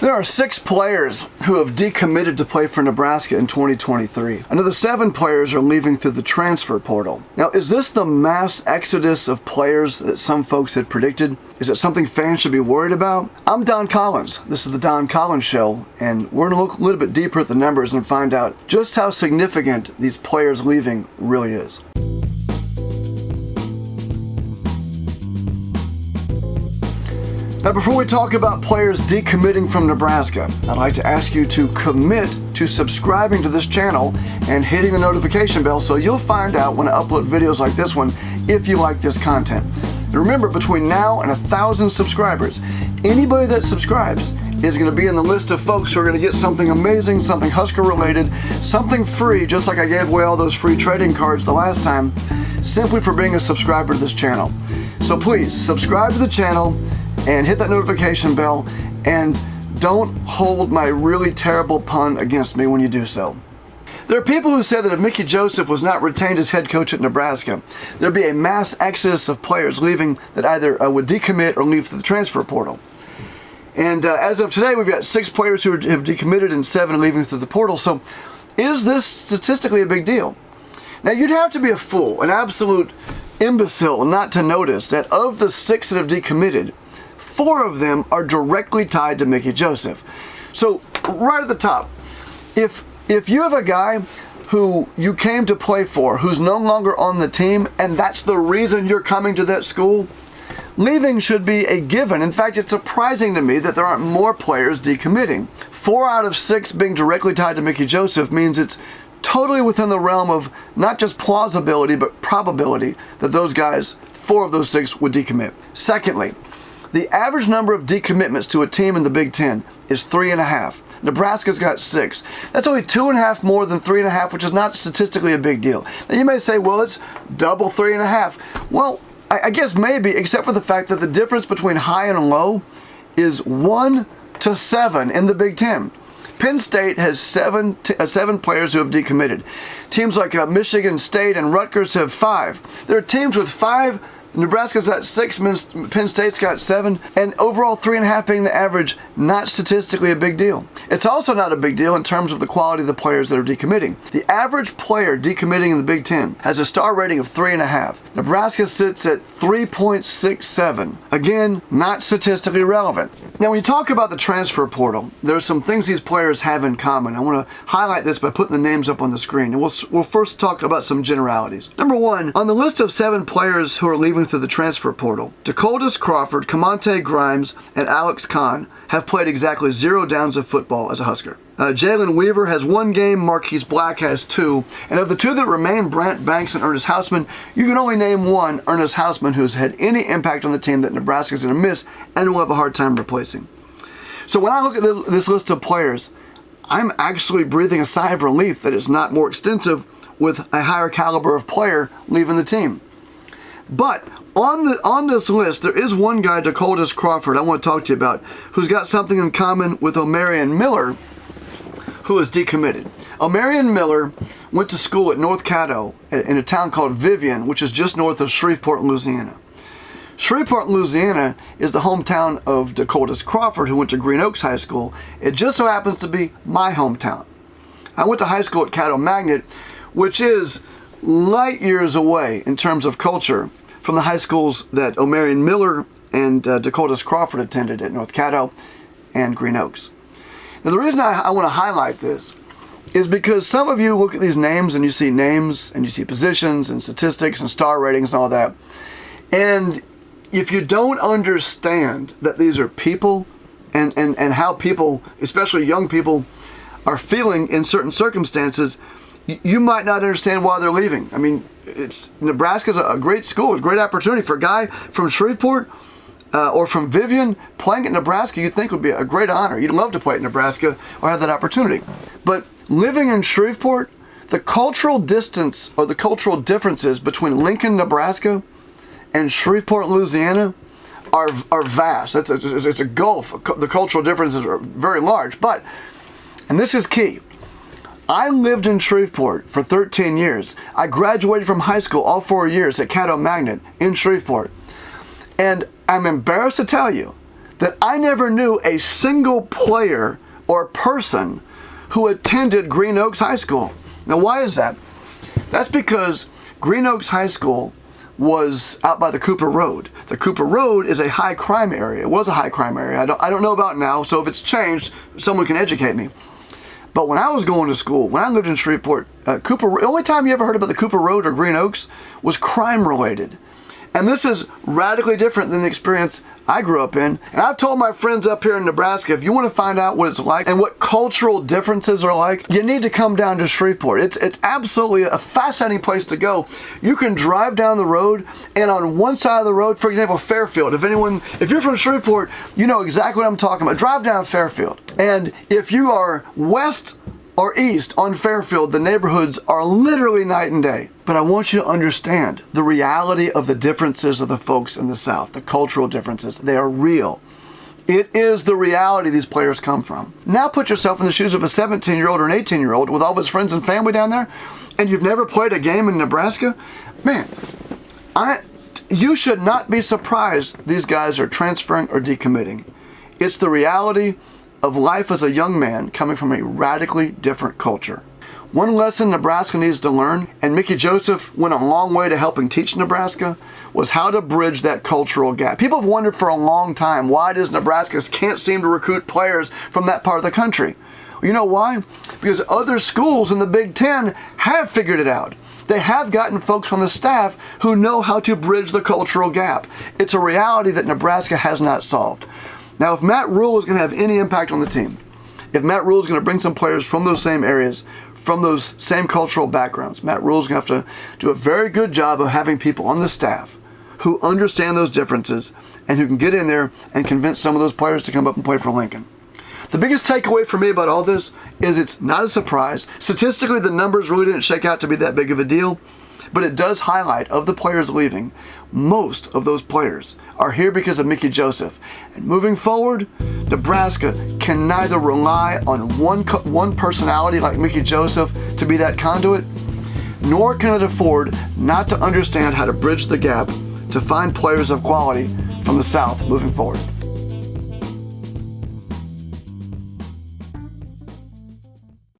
There are 6 players who have decommitted to play for Nebraska in 2023. Another 7 players are leaving through the transfer portal. Now, is this the mass exodus of players that some folks had predicted? Is it something fans should be worried about? I'm Don Collins. This is the Don Collins Show, and we're going to look a little bit deeper at the numbers and find out just how significant these players leaving really is. Now, before we talk about players decommitting from Nebraska, I'd like to ask you to commit to subscribing to this channel and hitting the notification bell so you'll find out when I upload videos like this one if you like this content. And remember, between now and 1,000 subscribers, anybody that subscribes is going to be in the list of folks who are going to get something amazing, something Husker related, something free, just like I gave away all those free trading cards the last time, simply for being a subscriber to this channel. So please, subscribe to the channel and hit that notification bell, and don't hold my really terrible pun against me when you do so. There are people who say that if Mickey Joseph was not retained as head coach at Nebraska, there'd be a mass exodus of players leaving that either would decommit or leave through the transfer portal. And as of today, we've got 6 players who have decommitted and 7 leaving through the portal. So is this statistically a big deal? Now, you'd have to be a fool, an absolute imbecile, not to notice that of the 6 that have decommitted, 4 of them are directly tied to Mickey Joseph. So right at the top, if you have a guy who you came to play for who's no longer on the team and that's the reason you're coming to that school, leaving should be a given. In fact, it's surprising to me that there aren't more players decommitting. 4 out of 6 being directly tied to Mickey Joseph means it's totally within the realm of not just plausibility but probability that those guys, 4 of those 6, would decommit. Secondly, the average number of decommitments to a team in the Big Ten is 3.5. Nebraska's got 6. That's only 2.5 more than 3.5, which is not statistically a big deal. Now you may say, well, it's double 3.5. Well, I guess maybe, except for the fact that the difference between high and low is 1 to 7 in the Big Ten. Penn State has 7 players who have decommitted. Teams like Michigan State and Rutgers have 5. There are teams with 5. Nebraska's got 6, Penn State's got 7, and overall 3.5 being the average, not statistically a big deal. It's also not a big deal in terms of the quality of the players that are decommitting. The average player decommitting in the Big Ten has a star rating of 3.5. Nebraska sits at 3.67. Again, not statistically relevant. Now, when you talk about the transfer portal, there are some things these players have in common. I want to highlight this by putting the names up on the screen, and we'll first talk about some generalities. Number 1, on the list of 7 players who are leaving through the transfer portal, Dakotas Crawford, Camonte Grimes, and Alex Kahn have played exactly 0 downs of football as a Husker. Jalen Weaver has 1 game, Marquise Black has 2, and of the 2 that remain, Brant Banks and Ernest Hausman, you can only name 1, Ernest Hausman, who's had any impact on the team that Nebraska's going to miss and will have a hard time replacing. So when I look at this list of players, I'm actually breathing a sigh of relief that it's not more extensive with a higher caliber of player leaving the team. But on this list, there is one guy, Dakotas Crawford, I want to talk to you about, who's got something in common with Omarion Miller, who is decommitted. Omarion Miller went to school at North Caddo in a town called Vivian, which is just north of Shreveport, Louisiana. Shreveport, Louisiana is the hometown of Dakotas Crawford, who went to Green Oaks High School. It just so happens to be my hometown. I went to high school at Caddo Magnet, which is light years away in terms of culture from the high schools that Omarion Miller and Dakotas Crawford attended at North Caddo and Green Oaks. Now, the reason I want to highlight this is because some of you look at these names and you see positions and statistics and star ratings and all that. And if you don't understand that these are people and how people, especially young people, are feeling in certain circumstances, you might not understand why they're leaving. I mean, Nebraska's a great school, a great opportunity for a guy from Shreveport or from Vivian playing at Nebraska. You'd think would be a great honor. You'd love to play at Nebraska or have that opportunity. But living in Shreveport, the cultural distance or the cultural differences between Lincoln, Nebraska, and Shreveport, Louisiana, are vast. It's a gulf. The cultural differences are very large. But, and this is key, I lived in Shreveport for 13 years. I graduated from high school all 4 years at Caddo Magnet in Shreveport. And I'm embarrassed to tell you that I never knew a single player or person who attended Green Oaks High School. Now, why is that? That's because Green Oaks High School was out by the Cooper Road. The Cooper Road is a high crime area. It was a high crime area. I don't know about now, so if it's changed, someone can educate me. But when I was going to school, when I lived in Shreveport, the only time you ever heard about the Cooper Road or Green Oaks was crime related. And this is radically different than the experience I grew up in. And I've told my friends up here in Nebraska, if you want to find out what it's like and what cultural differences are like, you need to come down to Shreveport. It's absolutely a fascinating place to go. You can drive down the road, and on one side of the road, for example, Fairfield. If you're from Shreveport, you know exactly what I'm talking about. Drive down Fairfield. And if you are west or east on Fairfield, the neighborhoods are literally night and day. But I want you to understand the reality of the differences of the folks in the South, the cultural differences. They are real. It is the reality these players come from. Now put yourself in the shoes of a 17-year-old or an 18-year-old with all of his friends and family down there, and you've never played a game in Nebraska. Man, you should not be surprised these guys are transferring or decommitting. It's the reality of life as a young man coming from a radically different culture. One lesson Nebraska needs to learn, and Mickey Joseph went a long way to helping teach Nebraska, was how to bridge that cultural gap. People have wondered for a long time, why does Nebraska can't seem to recruit players from that part of the country? Well, you know why? Because other schools in the Big Ten have figured it out. They have gotten folks on the staff who know how to bridge the cultural gap. It's a reality that Nebraska has not solved. Now, if Matt Rule is going to have any impact on the team, if Matt Rule is going to bring some players from those same areas, from those same cultural backgrounds, Matt Rule is going to have to do a very good job of having people on the staff who understand those differences and who can get in there and convince some of those players to come up and play for Lincoln. The biggest takeaway for me about all this is it's not a surprise. Statistically, the numbers really didn't shake out to be that big of a deal, but it does highlight, of the players leaving, most of those players are here because of Mickey Joseph. And moving forward, Nebraska can neither rely on one personality like Mickey Joseph to be that conduit, nor can it afford not to understand how to bridge the gap to find players of quality from the South moving forward.